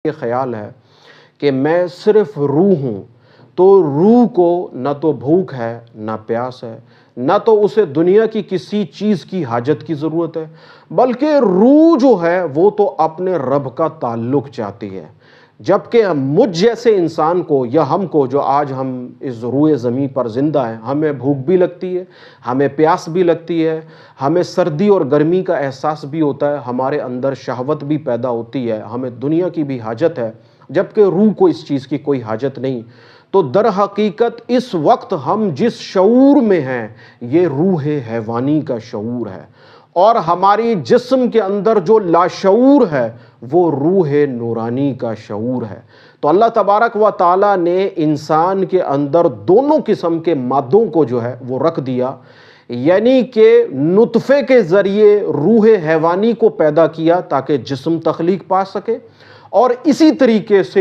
یہ خیال ہے کہ میں صرف روح ہوں، تو روح کو نہ تو بھوک ہے نہ پیاس ہے، نہ تو اسے دنیا کی کسی چیز کی حاجت کی ضرورت ہے، بلکہ روح جو ہے وہ تو اپنے رب کا تعلق چاہتی ہے۔ جبکہ مجھ جیسے انسان کو یا ہم کو جو آج ہم اس روئے زمین پر زندہ ہیں، ہمیں بھوک بھی لگتی ہے، ہمیں پیاس بھی لگتی ہے، ہمیں سردی اور گرمی کا احساس بھی ہوتا ہے، ہمارے اندر شہوت بھی پیدا ہوتی ہے، ہمیں دنیا کی بھی حاجت ہے، جبکہ روح کو اس چیز کی کوئی حاجت نہیں۔ تو در حقیقت اس وقت ہم جس شعور میں ہیں یہ روح حیوانی کا شعور ہے، اور ہماری جسم کے اندر جو لاشعور ہے وہ روح نورانی کا شعور ہے۔ تو اللہ تبارک و تعالیٰ نے انسان کے اندر دونوں قسم کے مادوں کو جو ہے وہ رکھ دیا، یعنی کہ نطفے کے ذریعے روح حیوانی کو پیدا کیا تاکہ جسم تخلیق پا سکے، اور اسی طریقے سے